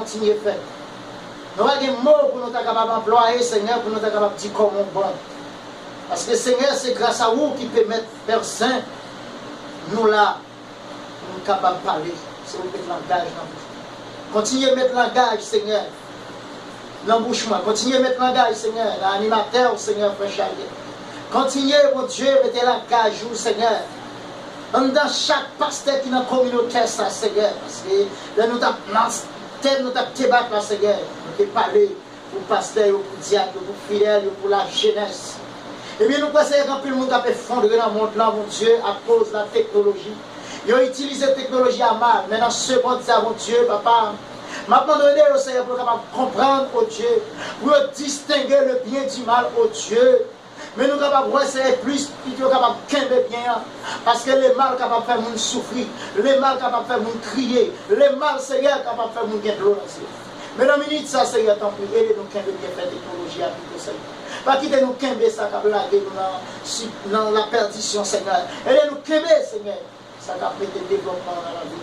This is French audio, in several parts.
continuer à faire. Nous avons des mots pour nous être capables d'employer, Seigneur, pour nous être capables de dire comment bon. Parce que Seigneur, c'est grâce à vous qui peut mettre Père Saint, nous là, nous sommes capables de parler. C'est vous qui mettez langage dans vous. Continuez à mettre langage, Seigneur. L'embouchement. Continuez à mettre langage, Seigneur. L'animateur, Seigneur, Frère Charles. Continuez, mon Dieu, mettez langage, Seigneur. Dans chaque pasteur qui est dans la communauté, ça, Seigneur. Parce que là, nous avons débattu, Seigneur. Nous avons parlé pour pasteur, pour diacre, pour fidèle, pour la jeunesse. Et bien, nous pensons que tout le monde a fait fondre dans le monde, là, mon Dieu, à cause de la technologie. Ils ont utilisé la technologie à mal. Mais dans ce monde, mon Dieu, papa, maintenant, nous Seigneur, pour comprendre, oh Dieu, pour distinguer le bien du mal, oh Dieu. Mais nous sommes capables de voir plus, nous sommes capables de bien. Parce que le mal est capable de faire nous souffrir, le mal est capable de faire nous crier, le mal, Seigneur, est capable de faire nous gagner de l'eau. Mais dans la minute, ça, Seigneur, tant pis, aidez-nous à bien faire la technologie à tout, Seigneur. Pas quitter nous qu'aimer ça, qui a blagué dans la perdition, Seigneur. Aidez-nous qu'aimer, Seigneur. Ça va mettre le développement dans la vie.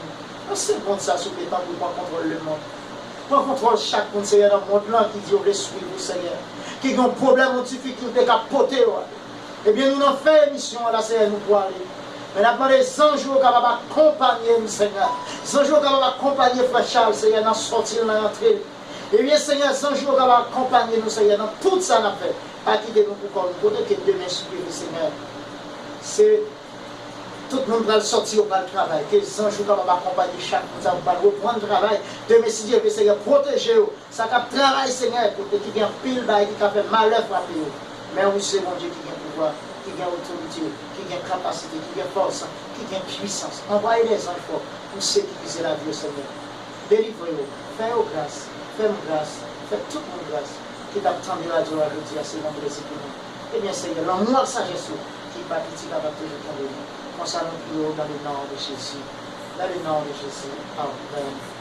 On sait bon ça sur le temps pour contrôler le monde. Pour contrôler chaque monde, Seigneur, dans le monde là qui dit on le suivre, Seigneur. Qui ont un problème, une difficulté, qu'à porter. Eh bien, nous avons fait une mission là, Seigneur, nous pour aller. Mais nous avons demandé 100 jours capables d'accompagner nous, Seigneur. 100 jours capables d'accompagner Frère Charles, Seigneur, dans la sortie, dans l'entrée. Eh bien, Seigneur, 100 jours capables d'accompagner nous, Seigneur, dans tout ça nous fait. Pas quitter nous pour nous côté que demain suivre, Seigneur. C'est tout le monde va sortir au travail. Que 100 jours capables d'accompagner chaque monde, ça va reprendre le travail. Demain, si Dieu veut, Seigneur, protéger-vous. Ça va travailler, Seigneur, pour que qui vient pile, qui a fait malheur frapper. Mais oui, c'est mon Dieu qui vient pouvoir, qui vient autorité, qui vient capacité, qui vient force, qui vient puissance. Envoyez les enfants pour sécuriser la vie, Seigneur. Délivrez-vous, faites-vous grâce, faites-nous grâce, faites toute mon grâce. Qui t'attend de la joie à l'autre, c'est mon plaisir pour nous. Eh bien, Seigneur, l'amour sagesse qui est parti, qui va toujours tomber. Nous allons prier dans le nom de Jésus. Dans le nom de Jésus. Amen.